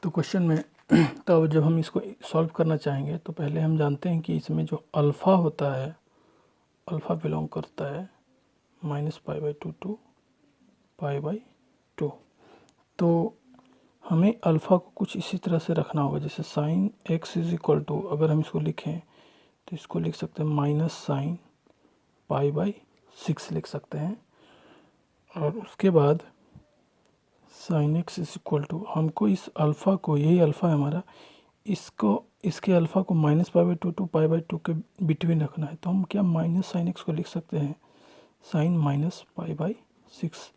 तो क्वेश्चन में तो अब जब हम इसको सॉल्व करना चाहेंगे तो पहले हम जानते हैं कि इसमें जो अल्फ़ा होता है, अल्फ़ा बिलोंग करता है -π/2 टू π/2। तो हमें अल्फ़ा को कुछ इसी तरह से रखना होगा, जैसे sine x is equal to, अगर हम इसको लिखें तो इसको लिख सकते हैं -sin π/6 लिख सकते हैं। और उसके बाद sine x is equal to, हमको इस अल्फ़ा को, यही अल्फ़ा है हमारा, इसको इसके अल्फ़ा को -π/2 टू π/2 के बिटवीन रखना है। तो हम क्या -sin x को लिख सकते हैं sin -π/6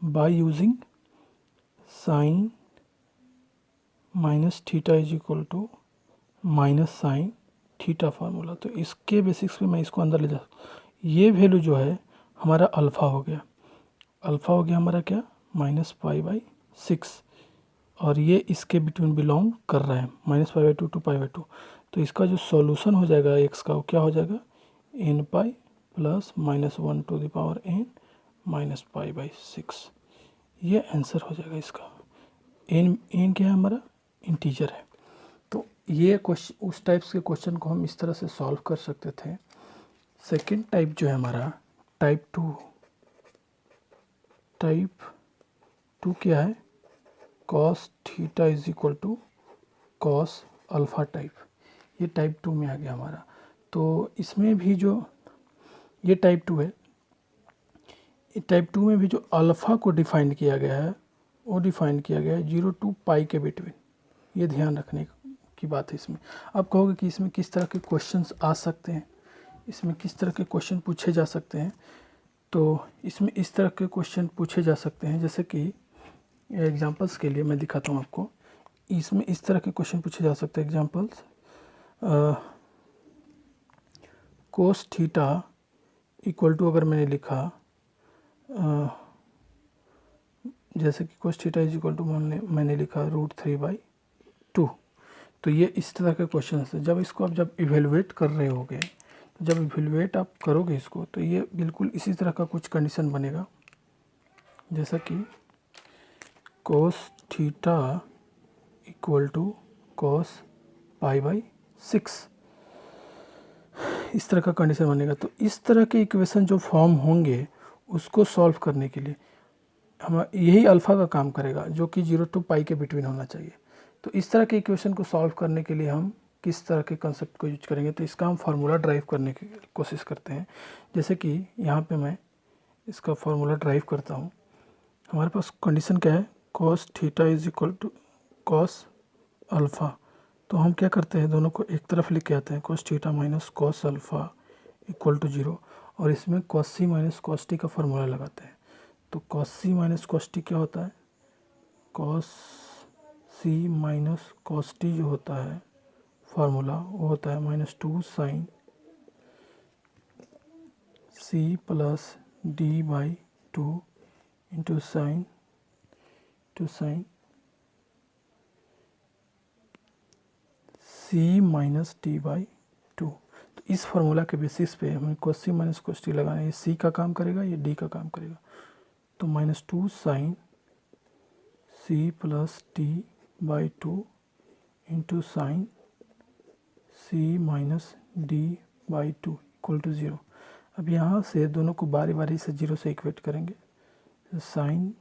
by using sine -θ is equal to -sin θ formula. तो इसके बेसिक्स पे मैं इसको अंदर ले जा, ये वैल्यू जो है हमारा अल्फ़ा हो गया, अल्फ़ा हो गया हमारा क्या -π/6, और ये इसके बिटवीन बिलोंग कर रहा है -π/2 टू π/2। तो इसका जो सॉल्यूशन हो जाएगा x का, वो क्या हो जाएगा nπ plus -1 to the power n -π/6। ये आंसर हो जाएगा इसका। n क्या है हमारा, इंटीजर है। तो ये क्वेश्चन, उस टाइप्स के क्वेश्चन को हम इस तरह से सॉल्व कर सकते थे। सेकंड टाइप जो है हमारा टाइप 2 क्या है, cos theta is equal to cos alpha type. ये टाइप 2 में आ गया हमारा। तो इसमें भी जो ये टाइप 2 है, टाइप 2 में भी जो अल्फ़ा को डिफाइन किया गया है वो डिफाइन किया गया है 0 टू पाई के बिटवीन। ये ध्यान रखने की बात है इसमें। अब कहोगे कि इसमें किस तरह के क्वेश्चंस आ सकते हैं, इसमें किस तरह के क्वेश्चन पूछे जा सकते हैं। तो इसमें इस तरह के क्वेश्चन पूछे जा सकते हैं, जैसे कि एग्जांपल्स के लिए मैं दिखाता हूँ आपको। इसमें इस तरह के क्वेश्चन पूछे जा सकते हैं। Examples, cos theta equal to, अगर मैंने लिखा जैसे कि cos theta is equal to मैंने लिखा √3/2। तो ये इस तरह के क्वेश्चन है। जब इसको आप जब इवेलुएट कर रहे होगे, तो जब इवेलुएट आप करोगे इसको, तो ये बिल्कुल इसी तरह का कुछ कंडीशन बनेगा, जैसा कि कोस थीटा इक्वल टू कोस π/6, इस तरह का कंडीशन बनेगा। तो इस तरह के इक्वेशन जो फॉर्म होंगे उसको सॉल्व करने के लिए हम यही अल्फ़ा का काम करेगा, जो कि 0 टू पाई के बिटवीन होना चाहिए। तो इस तरह के इक्वेशन को सॉल्व करने के लिए हम किस तरह के कंसेप्ट को यूज करेंगे, तो इसका हम फार्मूला ड्राइव करने की कोशिश करते हैं। जैसे कि यहाँ पे मैं इसका फार्मूला ड्राइव करता हूँ। हमारे पास कंडीशन क्या है, cos theta is equal to cos alpha. तो हम क्या करते हैं, दोनों को एक तरफ लिख के आते हैं, cos theta minus cos alpha equal to 0, और इसमें cos c minus cos t का फार्मूला लगाते हैं। तो cos c minus cos t क्या होता है, cos c minus cos t जो होता है फार्मूला, वो होता है -2 sin c plus d/2 into sine c minus d/2। तो इस फार्मूला के बेसिस पे हमें cos c minus cos t लगाना है। ये c का काम करेगा, ये d का काम करेगा। तो -2 sin c plus d/2 into sine c minus d/2 equal to 0। अब यहाँ से दोनों को बारी बारी से 0 से इक्वेट करेंगे। Sine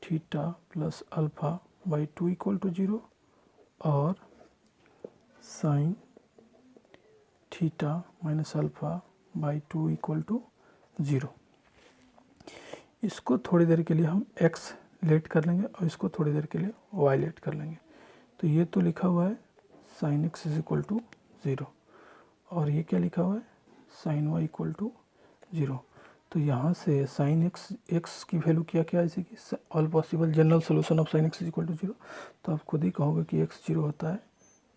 theta plus alpha equal to 0 और sine theta minus alpha equal to 0। इसको थोड़ी देर के लिए हम x लेट कर लेंगे और इसको थोड़ी देर के लिए y लेट कर लेंगे। तो ये तो लिखा हुआ है sine x is equal to 0, और ये क्या लिखा हुआ है साइन y इक्वल टू 0। तो यहाँ से साइन x की वैल्यू क्या क्या है, कि all possible general solution of sine x is equal to 0। तो आप खुद ही कहोगे कि x 0 होता है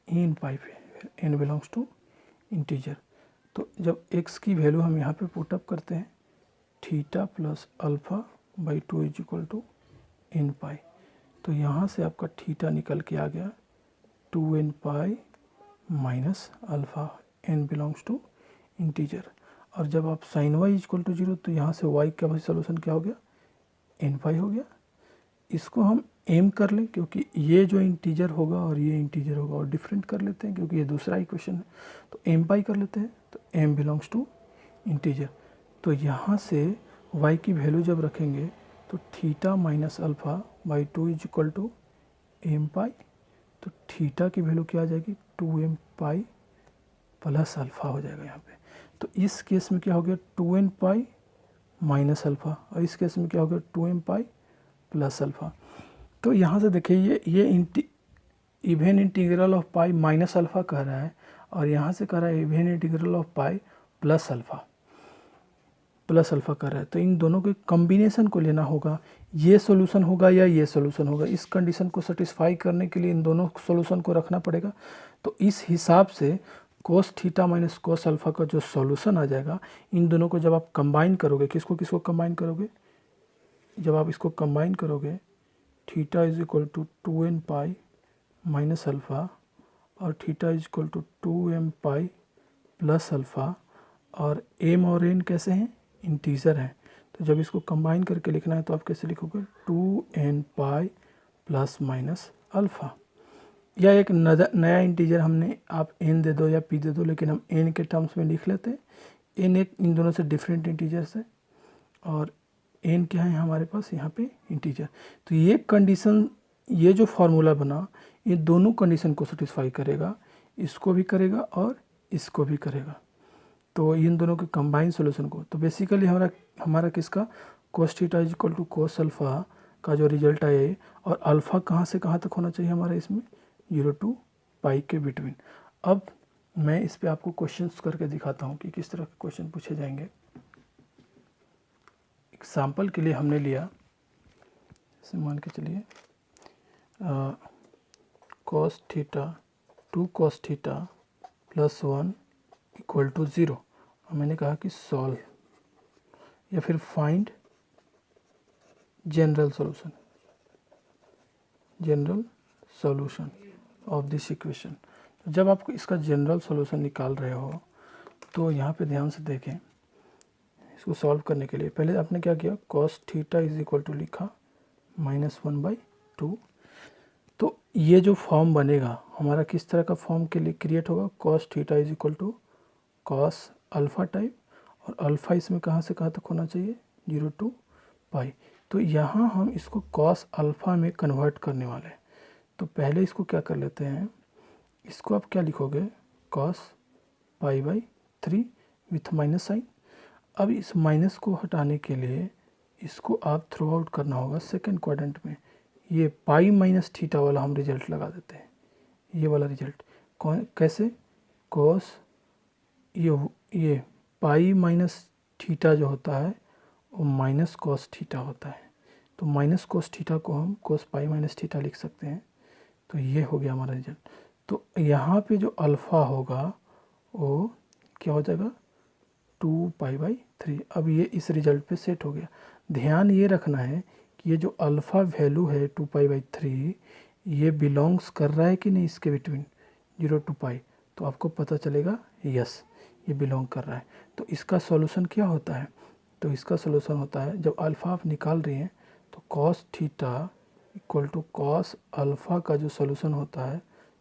इन पाई पे, n बिलोंग्स टू इंटीजर। तो जब x की वैल्यू हम यहाँ पे पुटअप करते हैं, theta plus alpha is equal to n pi. तो यहाँ से आपका थीटा निकल के आ गया 2n pi minus alpha, n belongs to integer. और जब आप साइन y इक्वल टू 0, तो यहाँ से y का भी सोल्यूशन क्या हो गया n पाई हो गया। इसको हम एम कर लें, क्योंकि ये जो इंटीजर होगा और ये इंटीजर होगा और डिफरेंट कर लेते हैं, क्योंकि ये दूसरा इक्वेशन है। तो एम पाई कर लेते हैं, तो एम बिलोंग्स टू इंटीजर। तो यहाँ से y की वैल्यू जब रखेंगे तो theta minus alpha by 2 is equal to m pi. तो थीटा की वैल्यू क्या आ जाएगी, 2m पाई प्लस अल्फ़ा हो जाएगा यहाँ पे। तो इस केस में क्या हो गया, 2n पाई माइनस अल्फ़ा, और इस केस में क्या हो गया, 2m पाई प्लस अल्फ़ा। तो यहाँ से देखिए ये even integral of pi minus alpha कह रहा है, और यहाँ से कह रहा है even integral of pi plus alpha कर रहा है। तो इन दोनों के कॉम्बिनेशन को लेना होगा, ये सॉल्यूशन होगा या ये सॉल्यूशन होगा। इस कंडीशन को सेटिस्फाई करने के लिए इन दोनों सॉल्यूशन को रखना पड़ेगा। तो इस हिसाब से cos theta minus cos alpha का जो सॉल्यूशन आ जाएगा, इन दोनों को जब आप कंबाइन करोगे, किसको किसको कंबाइन करोगे, जब आप इसको कंबाइन करोगे, theta is equal to 2n pi minus alpha और theta is equal to 2m pi plus alpha, और m और n कैसे हैं, इंटीजर हैं। तो जब इसको कंबाइन करके लिखना है तो आप कैसे लिखोगे, 2n pi plus minus alpha, या एक नया इंटीजर हमने, आप n दे दो या p दे दो, लेकिन हम n के टर्म्स में लिख लेते हैं। n एक इन दोनों से डिफरेंट इंटीजर्स है, और n क्या है हमारे पास यहाँ पे, इंटीजर। तो ये कंडीशन, ये जो फार्मूला बना, ये दोनों कंडीशन को सेटिस्फाई करेगा, इसको भी करेगा और इसको भी करेगा। तो इन दोनों के कंबाइन सॉल्यूशन को, तो बेसिकली हमारा किसका, cos theta is equal to cos alpha का जो रिजल्ट आए, और अल्फ़ा कहाँ से कहाँ तक होना चाहिए हमारा इसमें, 0 to पाई के बिटवीन। अब मैं इस पे आपको क्वेश्चंस करके दिखाता हूँ कि किस तरह के क्वेश्चन पूछे जाएंगे। एग्जाम्पल के लिए हमने लिया, इसे मान के चलिए cos theta 2 cos theta plus 1 equal to 0, और मैंने कहा कि सॉल्व या फिर find general solution of this equation. तो जब आप इसका जनरल सॉल्यूशन निकाल रहे हो, तो यहाँ पे ध्यान से देखें, इसको सॉल्व करने के लिए पहले आपने क्या किया, cos theta is equal to लिखा -1/2। तो ये जो फॉर्म बनेगा हमारा किस तरह का फॉर्म के लिए क्रिएट होगा, cos theta is equal to cos alpha type, और अल्फ़ा इसमें कहाँ से कहाँ तक होना चाहिए, 0 to पाई। तो यहाँ हम इसको कॉस अल्फ़ा में कन्वर्ट करने वाले हैं। तो पहले इसको क्या कर लेते हैं, इसको आप क्या लिखोगे, कॉस पाई/3 विथ माइनस साइन। अब इस माइनस को हटाने के लिए इसको आप थ्रो आउट करना होगा सेकेंड क्वाड्रेंट में। ये पाई माइनस थीटा वाला हम रिजल्ट लगा देते हैं, ये वाला रिजल्ट कैसे, कॉस ये पाई माइनस थीटा जो होता है वो माइनस कॉस थीटा होता है। तो माइनस कॉस थीटा को हम कॉस पाई माइनस थीटा लिख सकते हैं। तो ये हो गया हमारा रिजल्ट। तो यहाँ पे जो अल्फ़ा होगा वो क्या हो जाएगा, 2 पाई/3। अब ये इस रिजल्ट पे सेट हो गया। ध्यान ये रखना है कि ये जो अल्फ़ा वैल्यू है 2 पाई/3, ये बिलोंग्स कर रहा है कि नहीं इसके बिटवीन 0 to पाई। तो आपको पता चलेगा यस ये बिलोंग कर रहा है। तो इसका सॉल्यूशन क्या होता है, तो इसका सॉल्यूशन होता है, जब अल्फ़ा आप निकाल रही हैं तो cos theta equal to cos alpha का जो सॉल्यूशन होता है,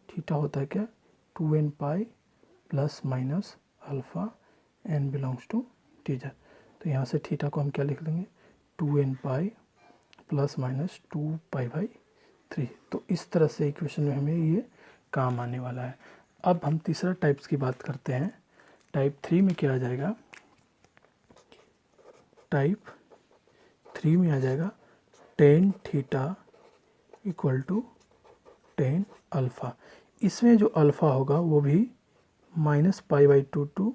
थीटा होता है क्या, 2n pi plus minus alpha, n belongs to integer. तो यहाँ से थीटा को हम क्या लिख लेंगे, 2n पाई प्लस माइनस 2 पाई/3। तो इस तरह से इक्वेशन में हमें ये काम आने वाला है। अब हम तीसरा टाइप्स की बात करते हैं। टाइप 3 में क्या आ जाएगा, टाइप 3 में आ जाएगा tan theta equal to tan alpha. इसमें जो अल्फ़ा होगा वो भी -पाई/2 टू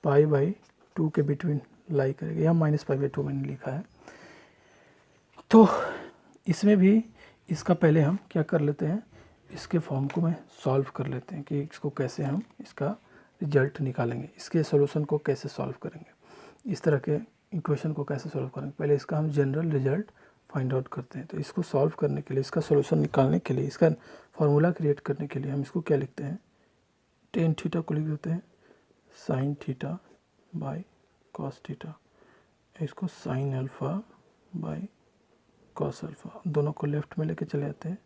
पाई/2 के बिटवीन लाई करेगा, या -पाई/2 मैंने लिखा है। तो इसमें भी इसका पहले हम क्या कर लेते हैं, इसके फॉर्म को मैं सॉल्व कर लेते हैं कि इसको कैसे हम इसका रिजल्ट निकालेंगे, इसके सॉल्यूशन को कैसे सॉल्व करेंगे, इस तरह के इक्वेशन को कैसे सॉल्व करेंगे। पहले इसका हम जनरल रिजल्ट फाइंड आउट करते हैं। तो इसको सॉल्व करने के लिए, इसका सॉल्यूशन निकालने के लिए, इसका फार्मूला क्रिएट करने के लिए हम इसको क्या लिखते हैं, टेन थीटा को लिख देते हैं sine theta by cos theta, इसको sine alpha by cos alpha, दोनों को लेफ़्ट में लेके चले आते हैं,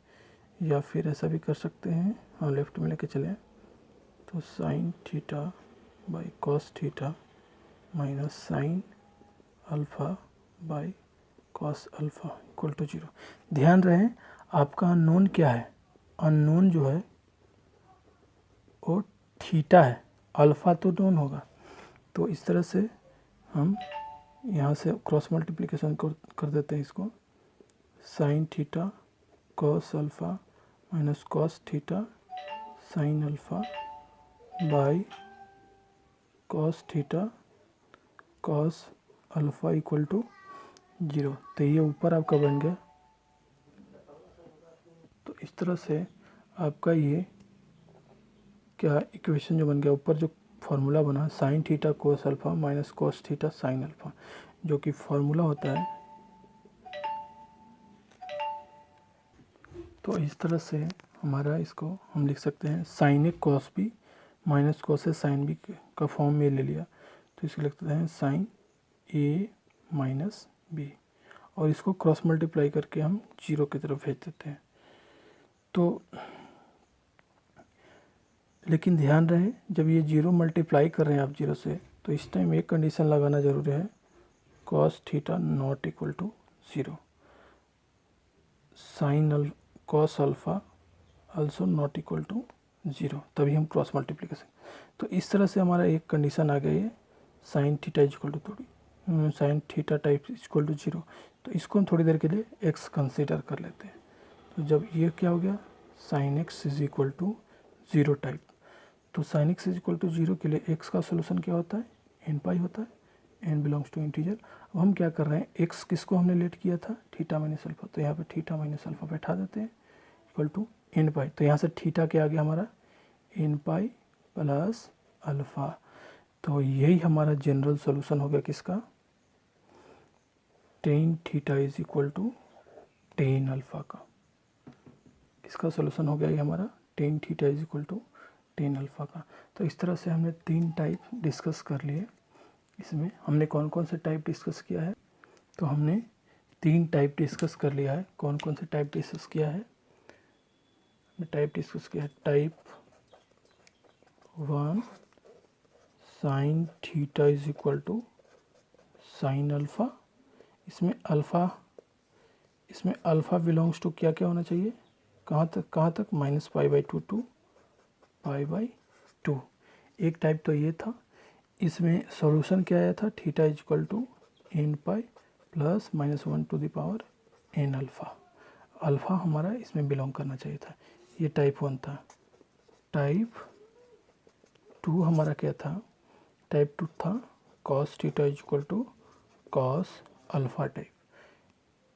या फिर ऐसा भी कर सकते हैं, हाँ लेफ़्ट में लेके चले, तो sine theta by cos theta minus sine alpha by cos alpha equal to 0। ध्यान रहे आपका अननोन क्या है, अननोन जो है वो थीटा है, अल्फ़ा तो नोन होगा। तो इस तरह से हम यहाँ से क्रॉस मल्टीप्लिकेशन कर देते हैं इसको, sine theta cos alpha minus cos theta sine alpha by cos theta cos alpha equal to 0। तो ये ऊपर आपका बन गया। तो इस तरह से आपका ये क्या इक्वेशन जो बन गया, ऊपर जो फार्मूला बना sine theta cos alpha minus cos theta sine alpha, जो कि फार्मूला होता है। तो इस तरह से हमारा इसको हम लिख सकते हैं sign A cos B minus cos A sine B का फॉर्म में ले लिया, तो इसको लिखते हैं साइन ए माइनस बी, और इसको क्रॉस मल्टीप्लाई करके हम 0 की तरफ भेज देते हैं। तो लेकिन ध्यान रहे जब ये 0 मल्टीप्लाई कर रहे हैं आप 0 से, तो इस टाइम एक कंडीशन लगाना जरूरी है, cos theta not equal to 0, sine cos alpha also not equal to 0, तभी हम क्रॉस मल्टीप्लिकेशन। तो इस तरह से हमारा एक कंडीशन आ गई है, sine theta equal to sine theta type equal to 0। तो इसको हम थोड़ी देर के लिए x कंसीडर कर लेते हैं। तो जब ये क्या हो गया, sine x is equal to 0 type, तो sine x is equal to 0 के लिए x का सोल्यूशन क्या होता है, n पाई होता है, n बिलोंग्स टू इंटीजर। अब हम क्या कर रहे हैं, x किसको हमने लेट किया था, थीटा माइनस अल्फ़ा, तो यहाँ पे थीटा माइनस अल्फ़ा बैठा देते हैं इक्वल टू n पाई। तो यहाँ से थीटा क्या आ गया हमारा, n पाई प्लस अल्फ़ा। तो यही हमारा जनरल सोल्यूशन हो गया किसका, tan theta is equal to tan alpha का। इसका सोल्यूशन हो गया ये हमारा tan theta is equal to tan alpha का। तो इस तरह से हमने 3 टाइप डिस्कस कर लिए। इसमें हमने कौन कौन से टाइप डिस्कस किया है, तो हमने 3 टाइप डिस्कस कर लिया है। कौन कौन से टाइप डिस्कस किया है, टाइप डिस्कस किया है, type 1 sine theta is equal to sine alpha. इसमें अल्फ़ा बिलोंग्स टू क्या क्या होना चाहिए, कहाँ तक -π/2 टू π/2। एक टाइप तो ये था। इसमें सॉल्यूशन क्या आया था, theta is equal to n pi plus -1 to the power n alpha. Alpha हमारा इसमें बिलोंग करना चाहिए था। ये टाइप 1 था। टाइप 2 हमारा क्या था, टाइप 2 था cos theta is equal to cos alpha type.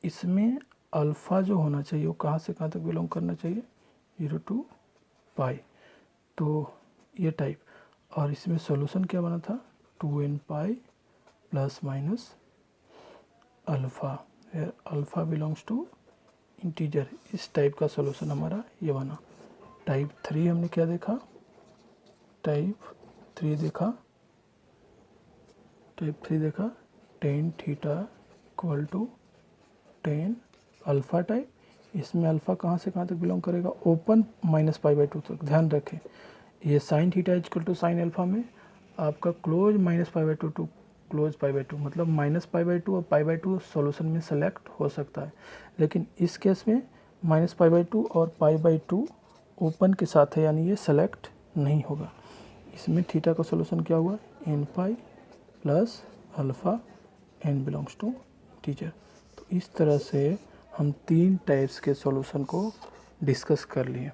इसमें अल्फ़ा जो होना चाहिए वो कहाँ से कहाँ तक बिलोंग करना चाहिए, 0 टू पाई। तो ये टाइप, और इसमें सॉल्यूशन क्या बना था, 2n pi plus minus alpha, alpha belongs to integer. इस टाइप का सॉल्यूशन हमारा ये बना। टाइप 3 हमने क्या देखा, टाइप 3 देखा tan theta equal to tan alpha type. इसमें अल्फ़ा कहाँ से कहाँ तक बिलोंग करेगा, ओपन -π/2 तक। ध्यान रखें ये sine theta equal to sine alpha में आपका क्लोज -π/2 टू क्लोज π/2, मतलब -π/2 और π/2 सॉल्यूशन में सेलेक्ट हो सकता है, लेकिन इस केस में -π/2 और π/2 ओपन के साथ है, यानी ये सेलेक्ट नहीं होगा। इसमें थीटा का सॉल्यूशन क्या हुआ, n pi plus alpha, n belongs to teacher. तो इस तरह से हम 3 टाइप्स के सॉल्यूशन को डिस्कस कर लिए।